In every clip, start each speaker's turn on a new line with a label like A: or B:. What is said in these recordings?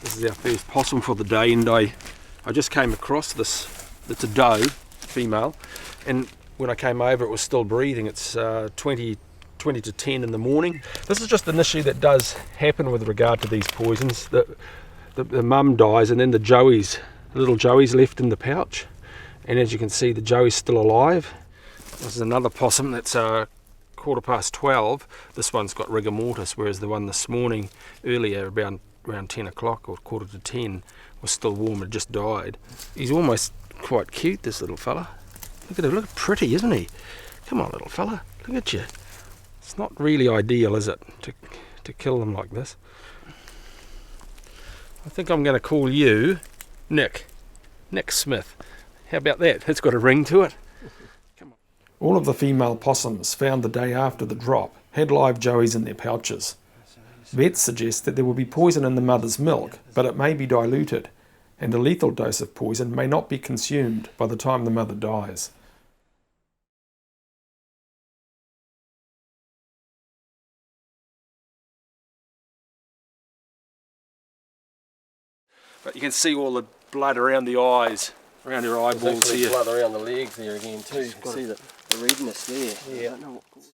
A: This is our first possum for the day, and I just came across this. It's a doe, female, and when I came over it was still breathing. It's 20 to 10 in the morning. This is just an issue that does happen with regard to these poisons. The mum dies and then the little joey's left in the pouch, and as you can see the joey's still alive. This is another possum that's 12:15. This one's got rigor mortis, whereas the one this morning earlier around 10 o'clock or 9:45 was still warm and just died. He's almost quite cute, this little fella. Look at him, look pretty, isn't he? Come on, little fella, look at you. It's not really ideal, is it, to kill them like this? I think I'm going to call you Nick Smith. How about that? It's got a ring to it. Come on. All of the female possums found the day after the drop had live joeys in their pouches. Vets suggest that there will be poison in the mother's milk, but it may be diluted, and a lethal dose of poison may not be consumed by the time the mother dies. But you can see all the blood around the eyes, around her eyeballs.
B: There's blood around the legs there again too. You can see the redness there.
A: Yeah.
B: I don't know what causes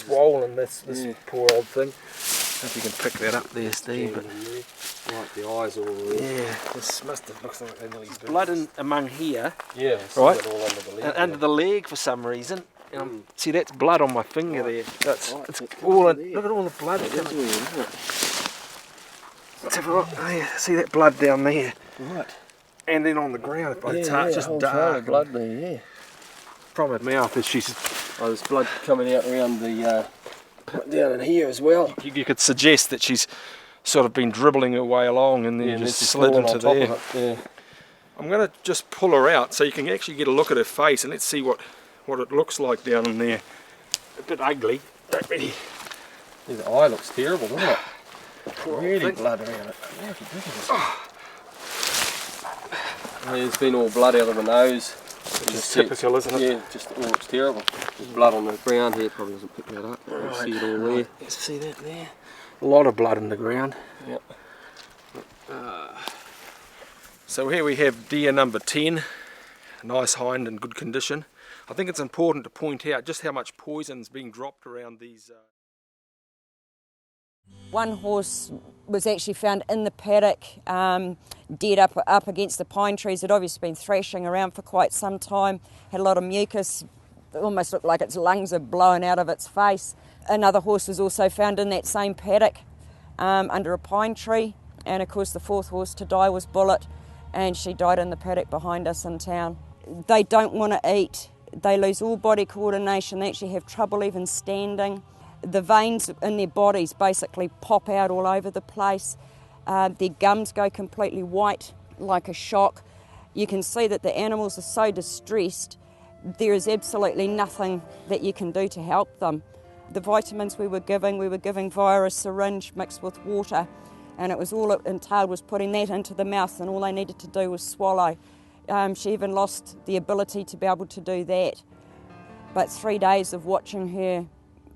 A: Swollen, this poor old thing. If you can pick that up there, Steve. But
B: like the eyes are all red.
A: yeah, this must have looked like they nearly blood among here.
B: Yeah,
A: right.
B: All under the leg.
A: Under the leg for some reason. See, that's blood on my finger there. It's
B: look
A: all look at all the blood.
B: That's weird, isn't it?
A: Let's have a look. There, see that blood down there.
B: Right.
A: And then on the ground, it's just
B: whole
A: dark.
B: trail of blood there, yeah.
A: From her mouth, as she's.
B: Oh, there's blood coming out around the down in here as well.
A: You could suggest that she's sort of been dribbling her way along and then just slid into there.
B: Yeah.
A: I'm going to just pull her out so you can actually get a look at her face and let's see what it looks like down in there. A bit ugly.
B: Yeah, the eye looks terrible, doesn't it? Really blood around it. Yeah, if you look at this. Oh, there's been all blood out of the nose.
A: It's typical, isn't it?
B: Yeah, just it looks terrible. There's blood on the ground here, probably doesn't pick that up. You can see it all there.
A: Let's see that there. A lot of blood in the ground.
B: Yep.
A: So here we have deer number 10, a nice hind in good condition. I think it's important to point out just how much poison's being dropped around these.
C: One horse was actually found in the paddock, dead up against the pine trees. It had obviously been thrashing around for quite some time, had a lot of mucus, it almost looked like its lungs are blowing out of its face. Another horse was also found in that same paddock under a pine tree, and of course the fourth horse to die was Bullet, and she died in the paddock behind us in town. They don't want to eat, they lose all body coordination, they actually have trouble even standing. The veins in their bodies basically pop out all over the place. Their gums go completely white like a shock. You can see that the animals are so distressed, there is absolutely nothing that you can do to help them. The vitamins we were giving via a syringe mixed with water, and it was all it entailed was putting that into the mouth, and all they needed to do was swallow. She even lost the ability to be able to do that. But 3 days of watching her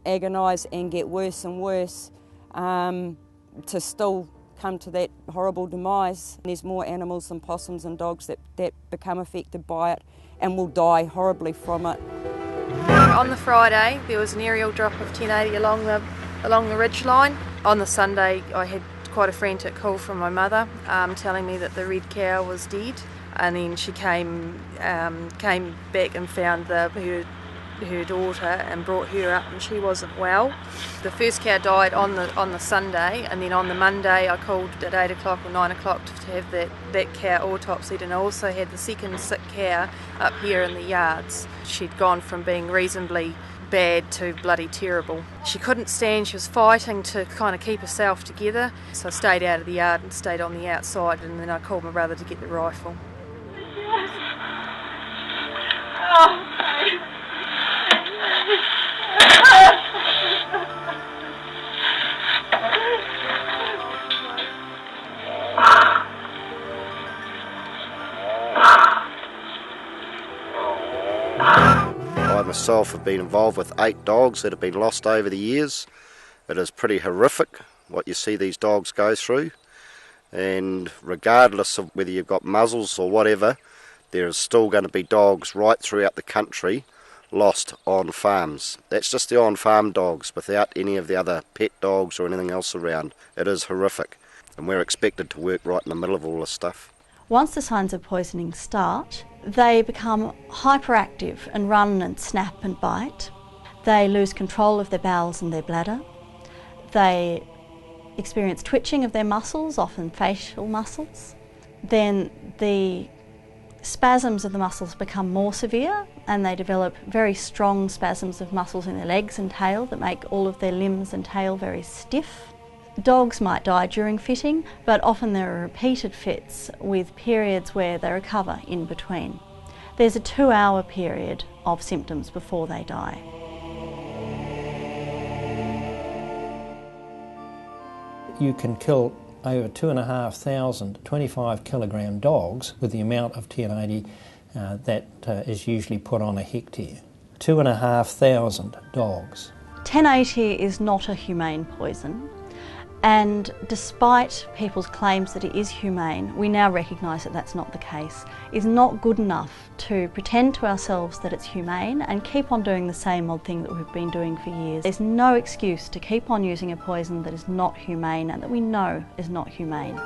C: agonise and get worse and worse to still come to that horrible demise. There's more animals than possums and dogs that become affected by it and will die horribly from it.
D: On the Friday there was an aerial drop of 1080 along the ridge line. On the Sunday I had quite a frantic call from my mother telling me that the red cow was dead, and then she came back and found her daughter and brought her up, and she wasn't well. The first cow died on the Sunday, and then on the Monday I called at 8 o'clock or 9 o'clock to have that cow autopsied, and I also had the second sick cow up here in the yards. She'd gone from being reasonably bad to bloody terrible. She couldn't stand, she was fighting to kind of keep herself together, so I stayed out of the yard and stayed on the outside, and then I called my brother to get the rifle.
E: I myself have been involved with 8 dogs that have been lost over the years. It is pretty horrific what you see these dogs go through, and regardless of whether you've got muzzles or whatever, there is still going to be dogs right throughout the country lost on farms. That's just the on-farm dogs without any of the other pet dogs or anything else around. It is horrific, and we're expected to work right in the middle of all this stuff.
F: Once the signs of poisoning start, they become hyperactive and run and snap and bite. They lose control of their bowels and their bladder. They experience twitching of their muscles, often facial muscles. Then the spasms of the muscles become more severe, and they develop very strong spasms of muscles in their legs and tail that make all of their limbs and tail very stiff. Dogs might die during fitting, but often there are repeated fits with periods where they recover in between. There's a 2-hour period of symptoms before they die.
G: You can kill over 2,500 25 kilogram dogs with the amount of TN80 that is usually put on a hectare. 2,500 dogs.
F: 1080 is not a humane poison, and despite people's claims that it is humane, we now recognise that that's not the case. It's not good enough to pretend to ourselves that it's humane and keep on doing the same old thing that we've been doing for years. There's no excuse to keep on using a poison that is not humane and that we know is not humane.